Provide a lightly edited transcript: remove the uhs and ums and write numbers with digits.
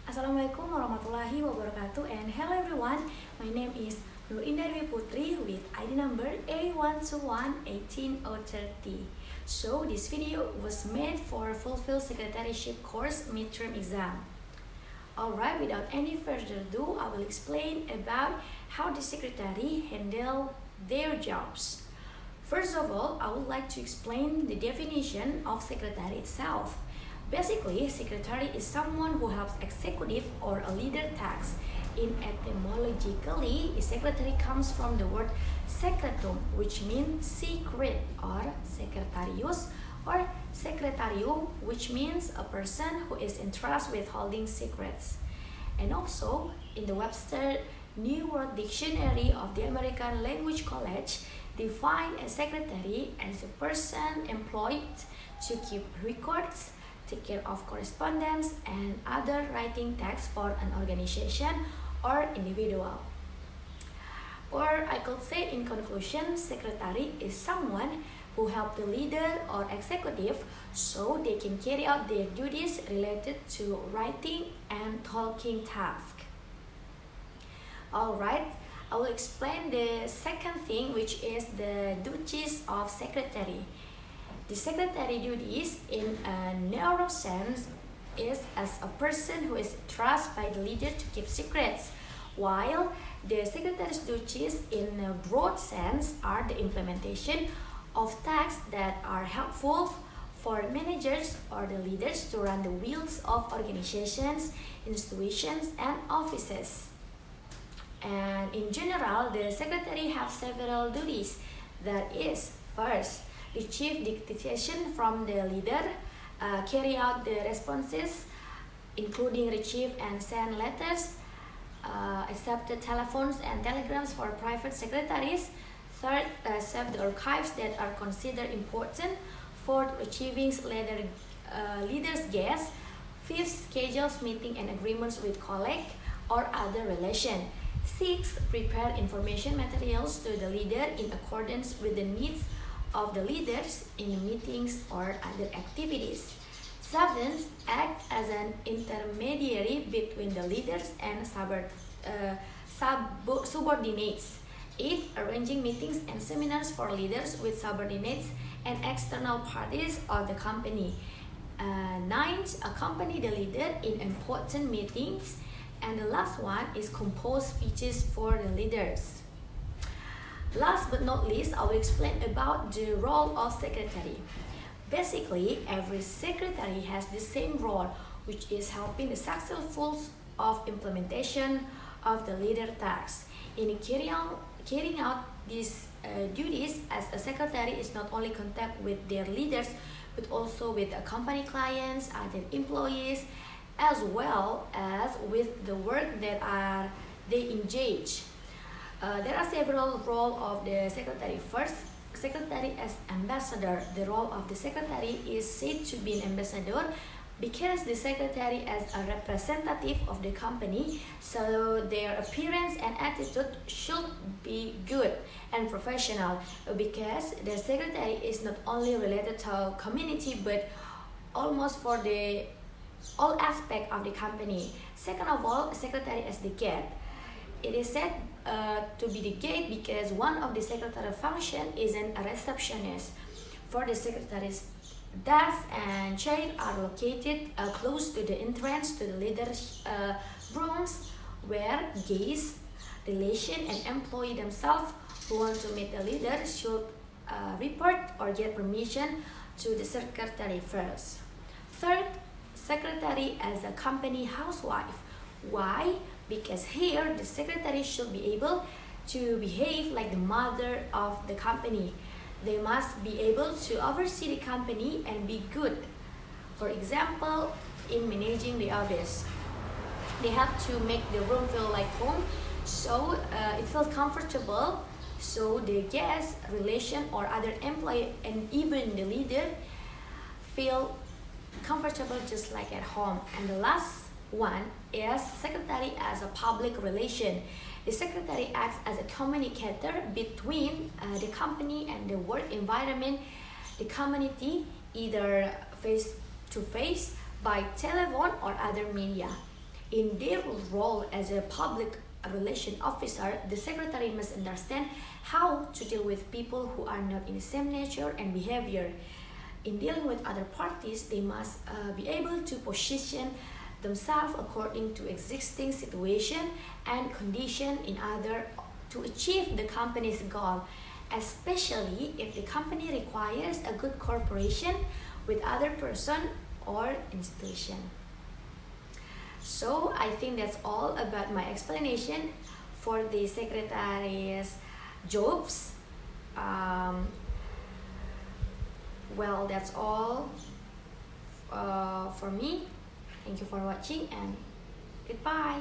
Assalamualaikum warahmatullahi wabarakatuh, and hello everyone. My name is Indah Putri with ID number A121-18030. So this video was made for fulfill Secretaryship course midterm exam. Alright, without any further ado, I will explain about how the secretary handle their jobs. First of all, I would like to explain the definition of secretary itself. Basically, secretary is someone who helps executive or a leader tasks. Etymologically, secretary comes from the word secretum, which means secret, or secretarius, or secretarium, which means a person who is entrusted with holding secrets. And also, in the Webster New World Dictionary of the American Language College, define a secretary as a person employed to keep records, take care of correspondence, and other writing tasks for an organization or individual. Or I could say in conclusion, secretary is someone who helps the leader or executive so they can carry out their duties related to writing and talking tasks. Alright, I will explain the second thing, which is the duties of secretary. The secretary duties in a narrow sense is as a person who is trusted by the leader to keep secrets, while the secretary's duties in a broad sense are the implementation of tasks that are helpful for managers or the leaders to run the wheels of organizations, institutions, and offices. And in general, the secretary has several duties. That is, first, receive dictation from the leader, carry out the responses, including receive and send letters, accept the telephones and telegrams for private secretaries. Third, save the archives that are considered important. Fourth, achieving leaders' guests. Fifth, schedules meeting and agreements with colleagues or other relation. Sixth, prepare information materials to the leader in accordance with the needs of the leaders in meetings or other activities. Seventh, act as an intermediary between the leaders and subordinates. Eighth, arranging meetings and seminars for leaders with subordinates and external parties of the company. Ninth, accompany the leader in important meetings. And the last one is compose speeches for the leaders. Last but not least, I will explain about the role of secretary. Basically, every secretary has the same role, which is helping the successful of implementation of the leader tasks. In carrying out these duties, as a secretary is not only contact with their leaders, but also with the company clients, other employees, as well as with the work that they engage. There are several roles of the secretary. First, secretary as ambassador. The role of the secretary is said to be an ambassador because the secretary as a representative of the company, so their appearance and attitude should be good and professional, because the secretary is not only related to community but almost for the all aspect of the company. Second of all, secretary as the gate. It is said to be the gate because one of the secretary function is a receptionist. For the secretary's desk and chair are located close to the entrance to the leaders' rooms, where guests, relation, and employee themselves who want to meet the leader should report or get permission to the secretary first. Third, secretary as a company housewife. Why? Because here the secretary should be able to behave like the mother of the company. They must be able to oversee the company and be good. For example, in managing the office, they have to make the room feel like home, so it feels comfortable, so the guest, relation, or other employee, and even the leader feel comfortable just like at home. And the last one is secretary as a public relation. The secretary acts as a communicator between the company and the work environment, the community, either face to face, by telephone or other media. In their role as a public relation officer, the secretary must understand how to deal with people who are not in the same nature and behavior. In dealing with other parties, they must be able to position themselves according to existing situation and condition in order to achieve the company's goal, especially if the company requires a good cooperation with other person or institution. So I think that's all about my explanation for the secretary's jobs. Well, that's all for me. Thank you for watching and goodbye.